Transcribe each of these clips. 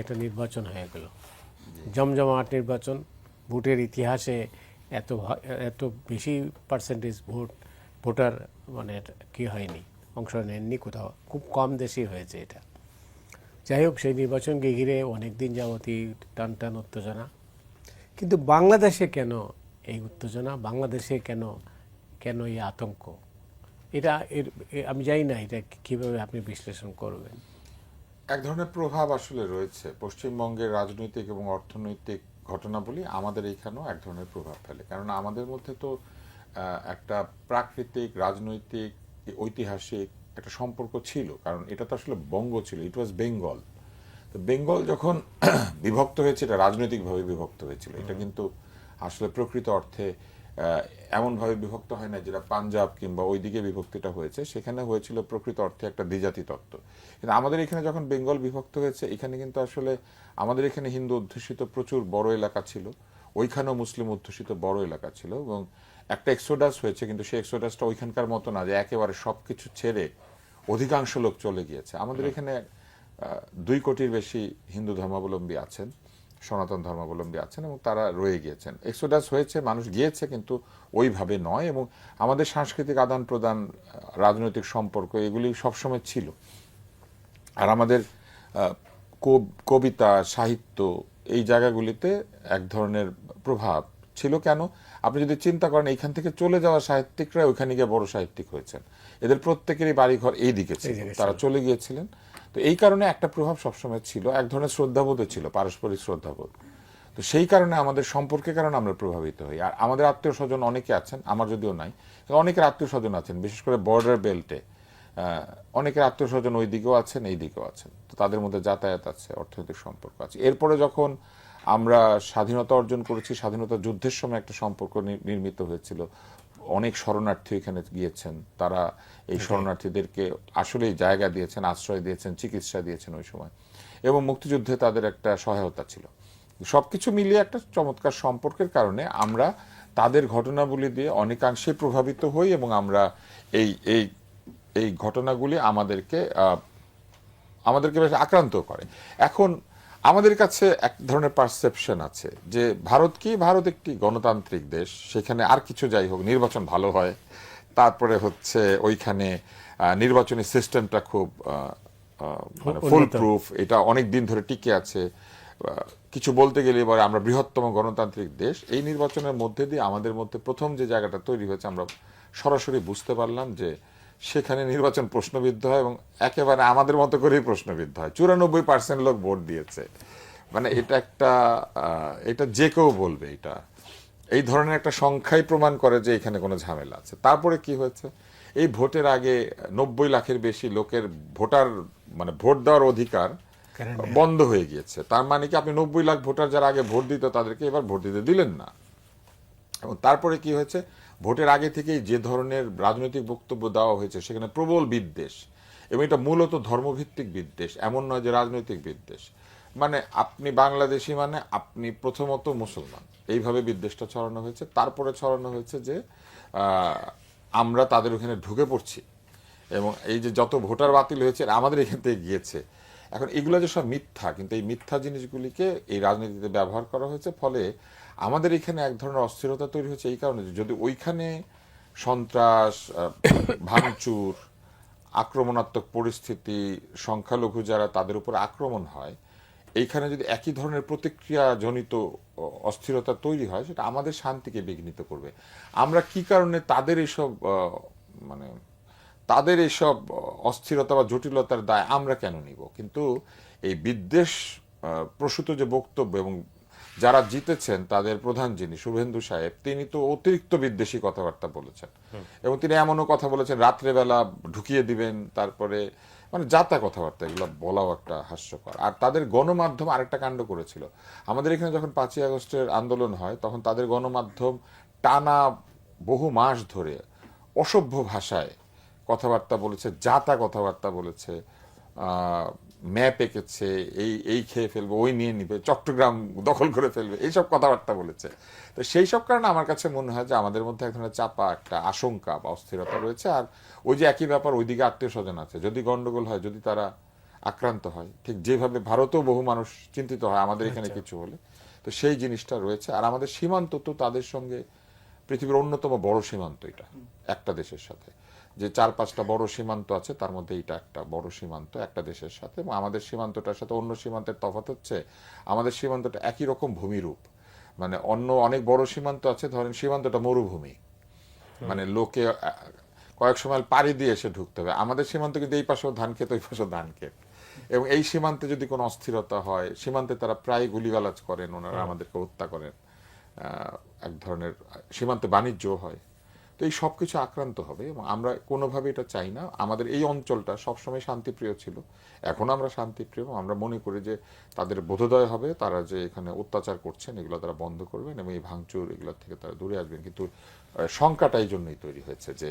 একটা নির্বাচন হয়ে গেল, জমজমাট নির্বাচন। ভোটের ইতিহাসে এত এত বেশি পার্সেন্টেজ ভোটার মানে কি হয়নি, অংশ নেননি কোথাও, খুব কম দেশেই হয়েছে এটা। যাই হোক, সেই নির্বাচনকে ঘিরে অনেক দিন যাবতই টান টান উত্তেজনা। কিন্তু বাংলাদেশে কেন এই উত্তেজনা, বাংলাদেশে কেন কেন এই আতঙ্ক? এটা আমি জানি না এটা কীভাবে আপনি বিশ্লেষণ করবেন। এক ধরনের প্রভাব আসলে রয়েছে পশ্চিমবঙ্গের রাজনৈতিক এবং অর্থনৈতিক ঘটনাবলী আমাদের এইখানেও এক ধরনের প্রভাব ফেলে। কারণ আমাদের মধ্যে তো একটা প্রাকৃতিক, রাজনৈতিক, ঐতিহাসিক একটা সম্পর্ক ছিল। কারণ এটা তো আসলে বঙ্গ ছিল, ইট ওয়াজ বেঙ্গল। তো বেঙ্গল যখন বিভক্ত হয়েছে, এটা রাজনৈতিকভাবে বিভক্ত হয়েছিল। এটা কিন্তু আসলে প্রকৃত অর্থে এমনভাবে বিভক্ত হয় না যেটা পাঞ্জাব কিংবা ওইদিকে বিভক্তিটা হয়েছে, সেখানে হয়েছিল প্রকৃত অর্থে একটা দ্বিজাতি তত্ত্ব। কিন্তু আমাদের এখানে যখন বেঙ্গল বিভক্ত হয়েছে, এখানে কিন্তু আসলে আমাদের এখানে হিন্দু অধ্যুষিত প্রচুর বড় এলাকা ছিল, ওইখানেও মুসলিম অধ্যুষিত বড় এলাকা ছিল, এবং একটা এক্সোডাস হয়েছে। কিন্তু সেই এক্সোডাসটা ওইখানকার মতো না যে একেবারে সবকিছু ছেড়ে অধিকাংশ লোক চলে গিয়েছে। আমাদের এখানে 2 কোটির বেশি হিন্দু ধর্মাবলম্বী আছেন, সনাতন ধর্মাবলম্বী আছেন, এবং তারা রয়ে গিয়েছেন। এক্সোডাস হয়েছে, মানুষ গিয়েছে, কিন্তু ওইভাবে নয়। এবং আমাদের সাংস্কৃতিক আদান প্রদান, রাজনৈতিক সম্পর্ক, এগুলি সবসময় ছিল। আর আমাদের কবিতা, সাহিত্য, এই জায়গাগুলিতে এক ধরনের প্রভাব ছিল। কেন? আপনি যদি চিন্তা করেন, এইখান থেকে চলে যাওয়া সাহিত্যিকরা ওইখানে গিয়ে বড় সাহিত্যিক হয়েছেন। এদের প্রত্যেকেরই বাড়িঘর এই দিকে ছিল, তারা চলে গিয়েছিলেন। তো এই কারণে একটা প্রভাব সবসময় ছিল, এক ধরনের শ্রদ্ধাবোধ ছিল, পারস্পরিক শ্রদ্ধাবোধ। তো সেই কারণে আমাদের সম্পর্কের কারণে আমরা প্রভাবিত হই। আর আমাদের আত্মীয় স্বজন অনেকে আছেন, আমার যদিও নাই, অনেকের আত্মীয় স্বজন আছেন, বিশেষ করে বর্ডার বেল্টে অনেকের আত্মীয় স্বজন ওই দিকেও আছেন, এই দিকেও আছেন। তো তাদের মধ্যে যাতায়াত আছে, অর্থনৈতিক সম্পর্ক আছে। এরপরে যখন আমরা স্বাধীনতা অর্জন করেছি, স্বাধীনতা যুদ্ধের সময় একটা সম্পর্ক নির্মিত হয়েছিল। অনেক শরণার্থী এখানে গিয়েছেন, তারা এই শরণার্থীদেরকে আসলেই জায়গা দিয়েছেন, আশ্রয় দিয়েছেন, চিকিৎসা দিয়েছেন ওই সময়, এবং মুক্তিযুদ্ধে তাদের একটা সহায়তা ছিল। সবকিছু মিলিয়ে একটা চমৎকার সম্পর্কের কারণে আমরা তাদের ঘটনাবলী দিয়ে অনেকাংশে প্রভাবিত হই, এবং আমরা এই এই এই ঘটনাগুলি আমাদেরকে বেশ আক্রান্ত করে। এখন আমাদের কাছে এক ধরনের পারসেপশন আছে যে ভারত কি, ভারত একটি গণতান্ত্রিক দেশ, সেখানে আর কিছু যাই হোক নির্বাচন ভালো হয়, তারপরে হচ্ছে ওইখানে নির্বাচনী সিস্টেমটা খুব মানে ফুল প্রুফ, এটা অনেক দিন ধরে টিকে আছে। কিছু বলতে গেলে এবারে আমরা বৃহত্তম গণতান্ত্রিক দেশ। এই নির্বাচনের মধ্যে দিয়ে আমাদের মধ্যে প্রথম যে জায়গাটা তৈরি হয়েছে, আমরা সরাসরি বুঝতে পারলাম যে সেখানে নির্বাচন প্রশ্নবিদ্ধ হয়, এবং একেবারে আমাদের মতো করেই প্রশ্নবিদ্ধ হয়। 94% লোক ভোট দিয়েছে। মানে এটা একটা এটা যে কেউ বলবে, এটা এই ধরনের একটা সংখ্যাই প্রমাণ করে যে এখানে কোনো ঝামেলা আছে। তারপরে কি হয়েছে, এই ভোটের আগে 90 লাখের বেশি লোকের মানে ভোট দেওয়ার অধিকার বন্ধ হয়ে গিয়েছে। তার মানে কি, আপনি 90 লাখ ভোটার যারা আগে ভোট দিত তাদেরকে এবার ভোট দিতে দিলেন না। এবং তারপরে কি হয়েছে, ভোটের আগে থেকেই যে ধরনের রাজনৈতিক বক্তব্য দেওয়া হয়েছে, সেখানে প্রবল বিদ্বেষ, এবং এটা মূলত ধর্মভিত্তিক বিদ্বেষ, এমন নয় যে রাজনৈতিক বিদ্বেষ। মানে আপনি বাংলাদেশি মানে আপনি প্রথমত মুসলমান, এইভাবে বিদ্বেষটা ছড়ানো হয়েছে। তারপরে ছড়ানো হয়েছে যে আমরা তাদের ওখানে ঢুকে পড়ছি, এবং এই যে যত ভোটার বাতিল হয়েছে আমাদের এখান থেকে গিয়েছে। এখন এগুলো যে সব মিথ্যা, কিন্তু এই মিথ্যা জিনিসগুলিকে এই রাজনীতিতে ব্যবহার করা হয়েছে। ফলে আমাদের এখানে এক ধরনের অস্থিরতা তৈরি হয়েছে এই কারণে, যদি ওইখানে সন্ত্রাস, ভাঙচুর, আক্রমণাত্মক পরিস্থিতি, সংখ্যালঘু যারা তাদের উপর আক্রমণ হয়, এইখানে যদি একই ধরনের প্রতিক্রিয়াজনিত অস্থিরতা তৈরি হয়, সেটা আমাদের শান্তিকে বিঘ্নিত করবে। আমরা কি কারণে মানে তাদের এইসব অস্থিরতা বা জটিলতার দায় আমরা কেন নিব? কিন্তু এই বিদ্বেষ প্রসূত যে বক্তব্য, এবং যারা জিতেছেন তাদের প্রধান যিনি শুভেন্দু সাহেব, তিনি তো অতিরিক্ত বিদ্বেষী কথাবার্তা বলেছেন, এবং তিনি এমনও কথা বলেছেন রাত্রেবেলা ঢুকিয়ে দিবেন, তারপরে মানে যাতা কথাবার্তা, এগুলো বলাও একটা হাস্যকর। আর তাদের গণমাধ্যম আরেকটা কাণ্ড করেছিল। আমাদের এখানে যখন 5ই আগস্টের আন্দোলন হয়, তখন তাদের গণমাধ্যম টানা বহু মাস ধরে অসভ্য ভাষায় কথাবার্তা বলেছে, যাতা কথাবার্তা বলেছে, ম্যাপ এঁকেছে, এই খেয়ে ফেলবে, ওই নিয়ে নিবে, চট্টগ্রাম দখল করে ফেলবে, এইসব কথাবার্তা বলেছে। তো সেই সব কারণে আমার কাছে মনে হয় যে আমাদের মধ্যে এক ধরনের চাপা একটা আশঙ্কা বা অস্থিরতা রয়েছে। আর ওই যে একই ব্যাপার, ওইদিকে আত্মীয় স্বজন আছে, যদি গন্ডগোল হয়, যদি তারা আক্রান্ত হয়, ঠিক যেভাবে ভারতেও বহু মানুষ চিন্তিত হয় আমাদের এখানে কিছু হলে। তো সেই জিনিসটা রয়েছে। আর আমাদের সীমান্ত তো তাদের সঙ্গে পৃথিবীর অন্যতম বড় সীমান্ত, এটা একটা দেশের সাথে যে 4-5টা বড় সীমান্ত আছে তার মধ্যে এটা একটা বড় সীমান্ত একটা দেশের সাথে। এবং আমাদের সীমান্তটার সাথে অন্য সীমান্তের তফাৎ হচ্ছে আমাদের সীমান্তটা একই রকম ভূমিরূপ। মানে অন্য অনেক বড় সীমান্ত আছে, ধরেন সীমান্তটা মরুভূমি, মানে লোকে কয়েক সময় পাড়ি দিয়ে এসে ঢুকতে হবে। আমাদের সীমান্ত কিন্তু এই পাশেও ধান ক্ষেত ওই পাশেও ধান ক্ষেত, এবং এই সীমান্তে যদি কোনো অস্থিরতা হয়, সীমান্তে তারা প্রায় গুলিগালাজ করেন, ওনারা আমাদেরকে হত্যা করেন, এক ধরনের সীমান্তে বাণিজ্য হয়। তো এই সব কিছু আক্রান্ত হবে এবং আমরা কোনোভাবে এটা চাই না। আমাদের এই অঞ্চলটা সবসময় শান্তিপ্রিয় ছিল, এখন আমরা শান্তিপ্রিয়। আমরা মনে করি যে তাদের বোধোদয় হবে, তারা যে এখানে অত্যাচার করছেন এগুলো তারা বন্ধ করবেন এবং এই ভাঙচুর এগুলোর থেকে তারা দূরে আসবেন। কিন্তু শঙ্কাটা এই জন্যই তৈরি হয়েছে যে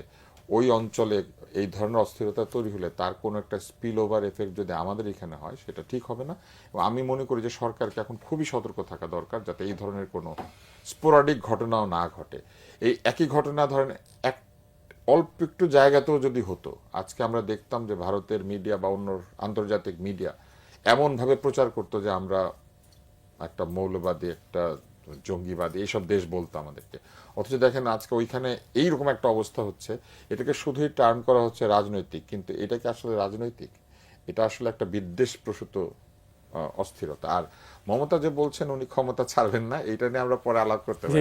ওই অঞ্চলে এই ধরনের অস্থিরতা তৈরি হলে তার কোনো একটা স্পিল ওভার এফেক্ট যদি আমাদের এখানে হয় সেটা ঠিক হবে না। এবং আমি মনে করি যে সরকারকে এখন খুবই সতর্ক থাকা দরকার যাতে এই ধরনের কোনো স্পোরাডিক ঘটনাও না ঘটে। এই একই ঘটনা ধরেন এক অল্প একটু জায়গাতেও যদি হতো, আজকে আমরা দেখতাম যে ভারতের মিডিয়া বা অন্য আন্তর্জাতিক মিডিয়া এমনভাবে প্রচার করতো যে আমরা একটা মৌলবাদী, একটা জঙ্গিবাদী এইসব দেশ বলতো আমাদেরকে। অথচ দেখেন আজকে ওইখানে এইরকম একটা অবস্থা হচ্ছে, এটাকে শুধুই টার্ন করা হচ্ছে রাজনৈতিক, কিন্তু এটাকে আসলে রাজনৈতিক, এটা আসলে একটা বিদ্বেষ প্রসূত অস্থিরতা। আর মমতা যে বলছেন উনি ক্ষমতা ছাড়বেন না, এটা নিয়ে আমরা পরে আলাপ করতে পারি।